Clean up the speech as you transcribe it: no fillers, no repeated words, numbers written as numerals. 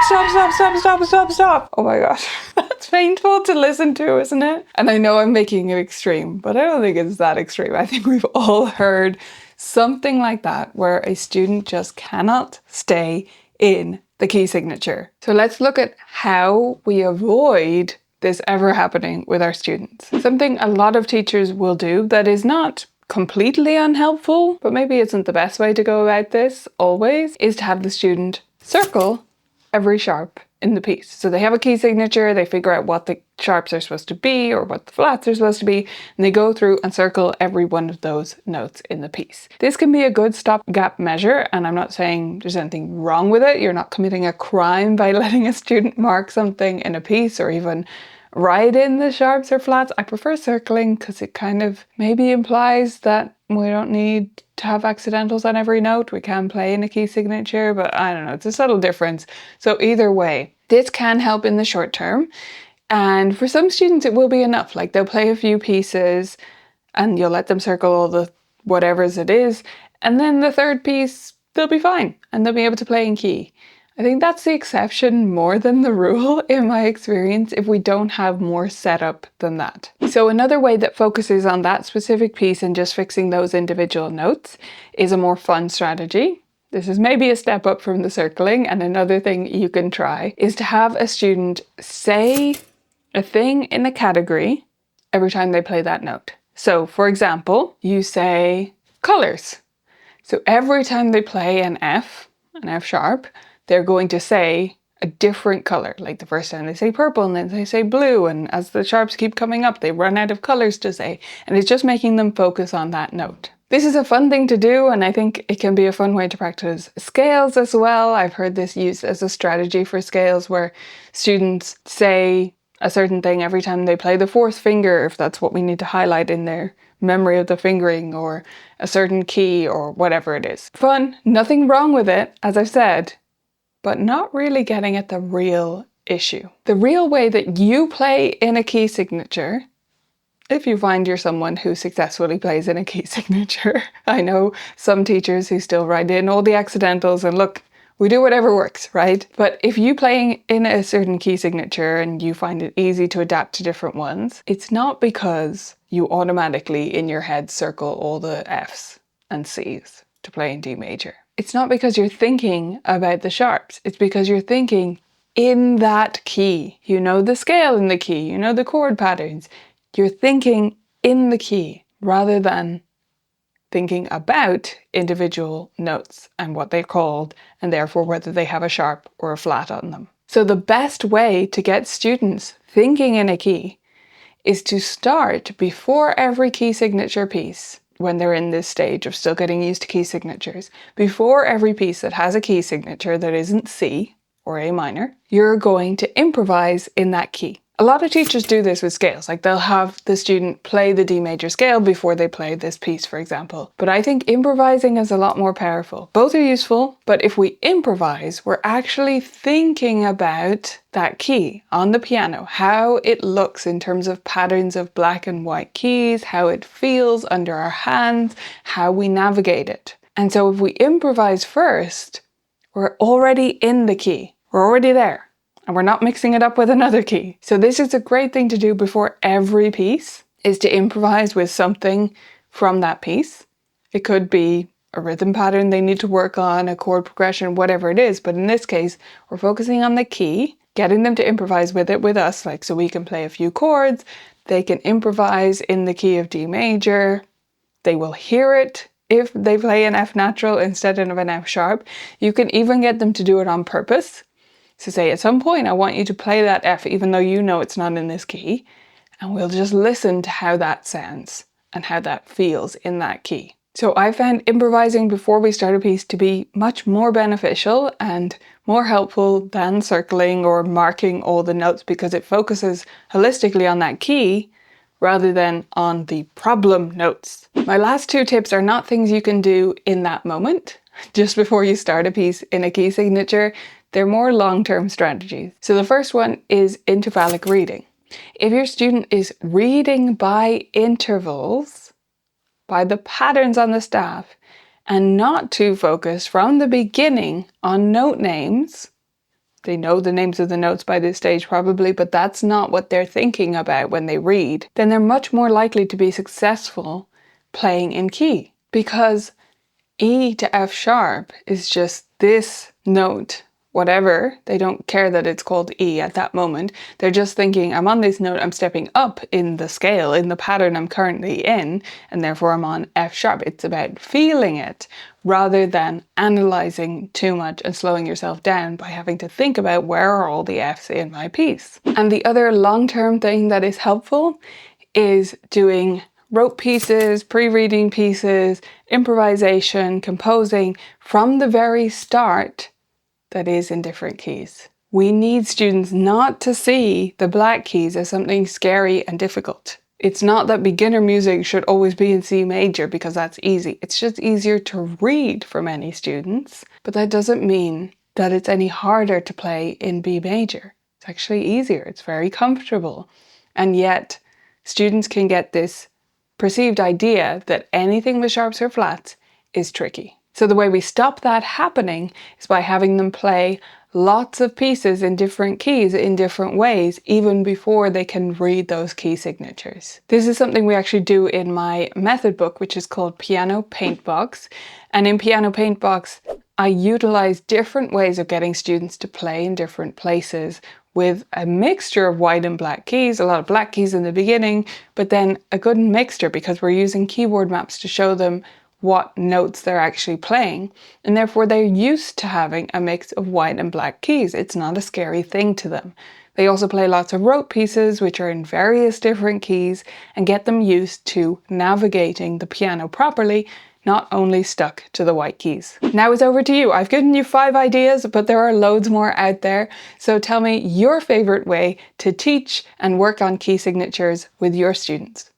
stop. Oh my gosh. That's painful to listen to, isn't it? And I know I'm making it extreme, but I don't think it's that extreme. I think we've all heard something like that where a student just cannot stay in the key signature. So let's look at how we avoid this ever happening with our students. Something a lot of teachers will do that is not completely unhelpful, but maybe isn't the best way to go about this always, is to have the student circle every sharp in the piece. So they have a key signature, they figure out what the sharps are supposed to be or what the flats are supposed to be, and they go through and circle every one of those notes in the piece. This can be a good stopgap measure, and I'm not saying there's anything wrong with it. You're not committing a crime by letting a student mark something in a piece or even write in the sharps or flats. I prefer circling because it kind of maybe implies that we don't need to have accidentals on every note. We can play in a key signature, but I don't know, it's a subtle difference. So either way, this can help in the short term. And for some students, it will be enough. Like they'll play a few pieces and you'll let them circle all the whatever's it is. And then the third piece, they'll be fine and they'll be able to play in key. I think that's the exception more than the rule in my experience if we don't have more setup than that. So another way that focuses on that specific piece and just fixing those individual notes is a more fun strategy. This is maybe a step up from the circling, and another thing you can try is to have a student say a thing in a category every time they play that note. So for example, you say colors. So every time they play an F sharp, they're going to say a different color. Like the first time they say purple and then they say blue, and as the sharps keep coming up, they run out of colors to say, and it's just making them focus on that note. This is a fun thing to do, and I think it can be a fun way to practice scales as well. I've heard this used as a strategy for scales where students say a certain thing every time they play the fourth finger, if that's what we need to highlight in their memory of the fingering, or a certain key or whatever it is. Fun, nothing wrong with it, as I've said, but not really getting at the real issue. The real way that you play in a key signature, if you find you're someone who successfully plays in a key signature. I know some teachers who still write in all the accidentals and look, we do whatever works, right? But if you playing in a certain key signature and you find it easy to adapt to different ones, it's not because you automatically in your head circle all the Fs and Cs to play in D major. It's not because you're thinking about the sharps. It's because you're thinking in that key. You know the scale in the key, you know the chord patterns. You're thinking in the key rather than thinking about individual notes and what they're called, and therefore whether they have a sharp or a flat on them. So the best way to get students thinking in a key is to start before every key signature piece, when they're in this stage of still getting used to key signatures, before every piece that has a key signature that isn't C or A minor, you're going to improvise in that key. A lot of teachers do this with scales, like they'll have the student play the D major scale before they play this piece, for example. But I think improvising is a lot more powerful. Both are useful, but if we improvise, we're actually thinking about that key on the piano, how it looks in terms of patterns of black and white keys, how it feels under our hands, how we navigate it. And so if we improvise first, we're already in the key. We're already there. And we're not mixing it up with another key. So this is a great thing to do before every piece, is to improvise with something from that piece. It could be a rhythm pattern they need to work on, a chord progression, whatever it is. But in this case, we're focusing on the key, getting them to improvise with it with us, like so we can play a few chords. They can improvise in the key of D major. They will hear it if they play an F natural instead of an F sharp. You can even get them to do it on purpose. So say at some point, I want you to play that F even though you know it's not in this key, and we'll just listen to how that sounds and how that feels in that key. So I found improvising before we start a piece to be much more beneficial and more helpful than circling or marking all the notes, because it focuses holistically on that key rather than on the problem notes. My last two tips are not things you can do in that moment, just before you start a piece in a key signature. They're more long-term strategies. So the first one is intervallic reading. If your student is reading by intervals, by the patterns on the staff, and not too focused from the beginning on note names, They know the names of the notes by this stage probably, but that's not what they're thinking about when they read. Then they're much more likely to be successful playing in key, because E to F sharp is just this note, whatever. They don't care that it's called E at that moment. They're just thinking, I'm on this note, I'm stepping up in the scale, in the pattern I'm currently in, and therefore I'm on F sharp. It's about feeling it rather than analyzing too much and slowing yourself down by having to think about where are all the Fs in my piece. And the other long-term thing that is helpful is doing rote pieces, pre-reading pieces, improvisation, composing from the very start that is in different keys. We need students not to see the black keys as something scary and difficult. It's not that beginner music should always be in C major because that's easy. It's just easier to read for many students, but that doesn't mean that it's any harder to play in B major. It's actually easier. It's very comfortable. And yet students can get this perceived idea that anything with sharps or flats is tricky. So the way we stop that happening is by having them play lots of pieces in different keys in different ways, even before they can read those key signatures. This is something we actually do in my method book, which is called Piano Paint Box. And in Piano Paint Box, I utilize different ways of getting students to play in different places with a mixture of white and black keys, a lot of black keys in the beginning, but then a good mixture because we're using keyboard maps to show them what notes they're actually playing, and therefore they're used to having a mix of white and black keys. It's not a scary thing to them. They also play lots of rote pieces, which are in various different keys, and get them used to navigating the piano properly, not only stuck to the white keys. Now it's over to you. I've given you 5 ideas, but there are loads more out there. So tell me your favorite way to teach and work on key signatures with your students.